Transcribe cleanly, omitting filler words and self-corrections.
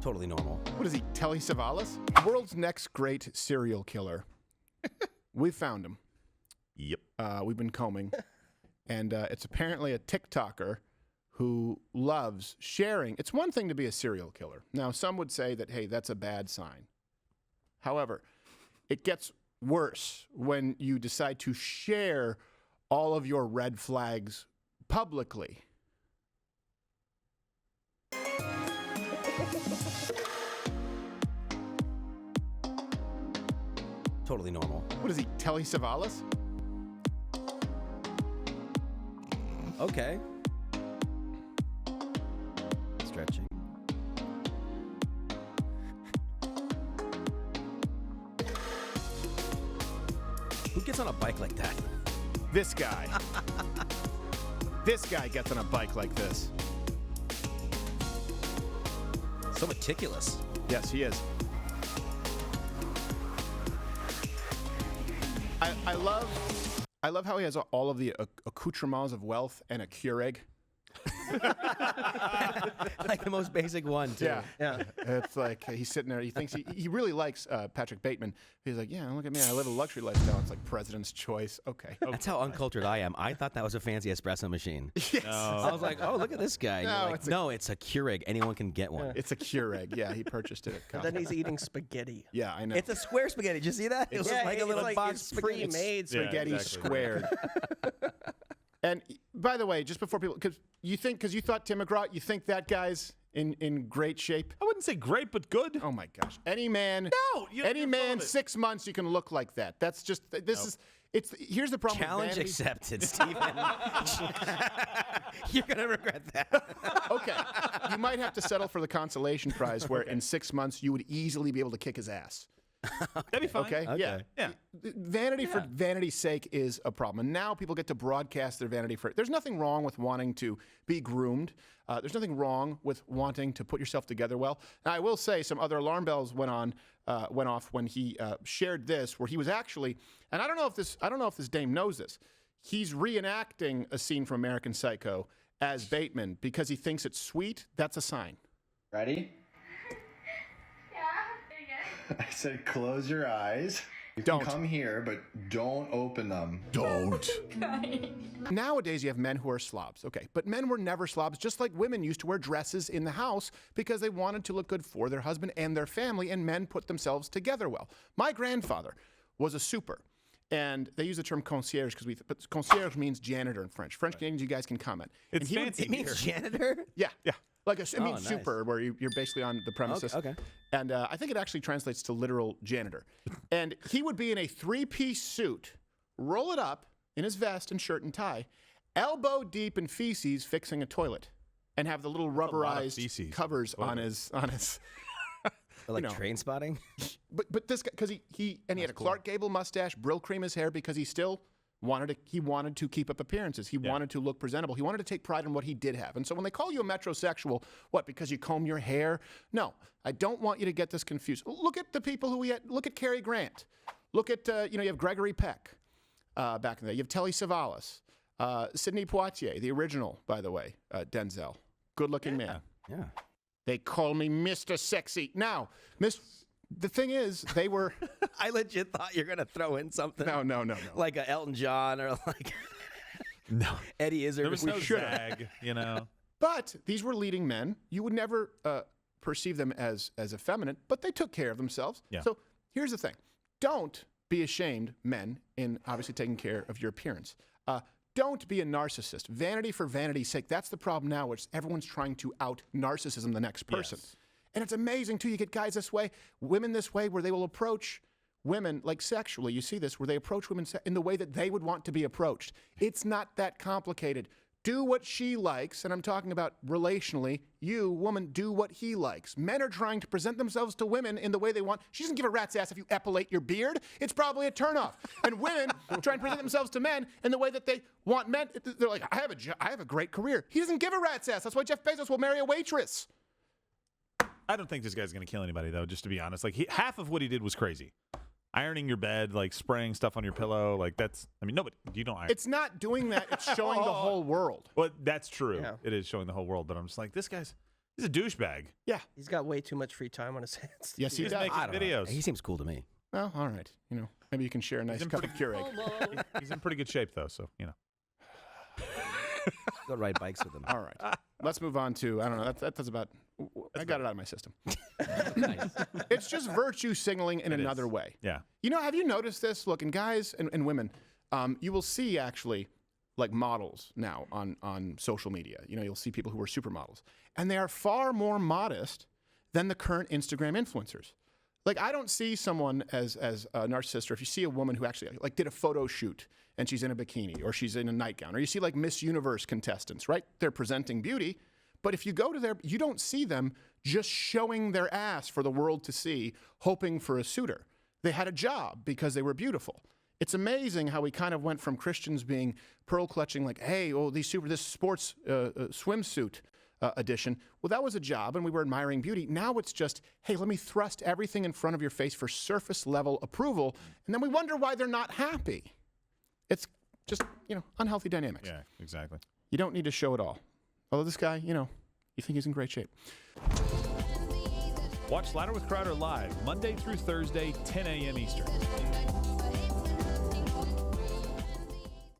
Totally normal. What is he, Telly Savalas? World's next great serial killer. We found him. Yep. We've been combing. And it's apparently a TikToker who loves sharing. It's one thing to be a serial killer. Now, some would say that, hey, that's a bad sign. However, it gets worse when you decide to share all of your red flags publicly. Totally normal. What is he, Telly Savalas? Okay. Stretching. Who gets on a bike like that? This guy. This guy gets on a bike like this. So meticulous. Yes, he is. I love how he has all of the accoutrements of wealth and a Keurig. Like the most basic one, too. Yeah. It's like he's sitting there. He thinks he really likes Patrick Bateman. He's like, yeah, look at me. I live a luxury lifestyle. It's like President's Choice. Okay. That's how uncultured I am. I thought that was a fancy espresso machine. Yes. No. I was like, oh, look at this guy. No, Like, it's a Keurig. Anyone can get one. It's a Keurig. Yeah, he purchased it at And Costco. then he's eating spaghetti. Yeah, I know. It's a square spaghetti. Did you see that? It was like a little box it's spaghetti. pre-made Spaghetti exactly. squared. And by the way, just before people, because you thought Tim McGraw, you think that guy's in great shape? I wouldn't say great, but good. Oh my gosh! Any man, you're full of it. 6 months you can look like that. That's just here's the problem. Challenge with Vanity. accepted, Stephen. You're going to regret that. Okay, you might have to settle for the consolation prize, where in 6 months you would easily be able to kick his ass. That'd be fine. Okay? Yeah. Yeah. Vanity for vanity's sake is a problem. And now people get to broadcast their vanity for it. There's nothing wrong with wanting to be groomed. There's nothing wrong with wanting to put yourself together well. Now, I will say some other alarm bells went off when he shared this, where he was actually, and I don't know if this dame knows this. He's reenacting a scene from American Psycho as Bateman because he thinks it's sweet. That's a sign. Ready? I said close your eyes. You Don't. can come here, but don't open them. Don't. Nowadays, you have men who are slobs. Okay, but men were never slobs, just like women used to wear dresses in the house because they wanted to look good for their husband and their family, and men put themselves together well. My grandfather was a super, and they use the term concierge but concierge means janitor in French. French Canadians, you guys can comment. It's fancy. It means janitor? Yeah. Like it means nice. super, where you're basically on the premises. Okay. And I think it actually translates to literal janitor. And he would be in a 3-piece suit, roll it up in his vest and shirt and tie, elbow deep in feces fixing a toilet, and have the little rubberized covers on his. Like train spotting? But this guy, because he had a Clark Gable mustache, Brill cream his hair because he still wanted to keep up appearances. He wanted to look presentable. He wanted to take pride in what he did have. And so when they call you a metrosexual, what, because you comb your hair? No, I don't want you to get this confused. Look at the people who look at Cary Grant. Look at, you have Gregory Peck back in the day. You have Telly Savalas. Sidney Poitier, the original, by the way, Denzel. Good-looking man. Yeah. They call me Mr. Sexy. Now, the thing is, they were... I legit thought you were going to throw in something. No. Like a Elton John or like No. Eddie Izzard. There was no zag, But these were leading men. You would never perceive them as effeminate, but they took care of themselves. Yeah. So here's the thing. Don't be ashamed, men, in obviously taking care of your appearance. Don't be a narcissist. Vanity for vanity's sake. That's the problem now, which everyone's trying to out narcissism the next person. Yes. And it's amazing, too. You get guys this way, women this way, where they will approach women, like sexually. You see this, where they approach women in the way that they would want to be approached. It's not that complicated. Do what she likes, and I'm talking about relationally. You, woman, do what he likes. Men are trying to present themselves to women in the way they want. She doesn't give a rat's ass if you epilate your beard. It's probably a turnoff. And women try and present themselves to men in the way that they want men. They're like, I have a great career. He doesn't give a rat's ass. That's why Jeff Bezos will marry a waitress. I don't think this guy's going to kill anybody, though, just to be honest. Like, half of what he did was crazy. ironing your bed, like spraying stuff on your pillow. Like that's, I mean, nobody, you don't iron. It's not doing that. It's showing the whole world. Well, that's true. Yeah. It is showing the whole world. But I'm just like, he's a douchebag. Yeah. He's got way too much free time on his hands. Yes, he He's does. making I don't know. videos. He seems cool to me. Well, all right. Maybe you can share a nice in cup of Keurig. He's in pretty good shape, though. So, Go ride bikes with him. All right. Let's move on to, I don't know, that's about, I got it out of my system. Nice. It's just virtue signaling in another is. way. Yeah. Have you noticed this? Look, in guys and women, you will see actually like models now on social media. You'll see people who are supermodels. And they are far more modest than the current Instagram influencers. Like, I don't see someone as a narcissist, or if you see a woman who actually like did a photo shoot and she's in a bikini or she's in a nightgown, or you see like Miss Universe contestants, right? They're presenting beauty. But if you go to you don't see them just showing their ass for the world to see, hoping for a suitor. They had a job because they were beautiful. It's amazing how we kind of went from Christians being pearl clutching, like, hey, this sports swimsuit edition. Well, that was a job, and we were admiring beauty. Now it's just, hey, let me thrust everything in front of your face for surface level approval, and then we wonder why they're not happy. It's just, unhealthy dynamics. Yeah, exactly. You don't need to show it all. Although this guy, you think he's in great shape. Watch Louder with Crowder live Monday through Thursday, 10 a.m. Eastern.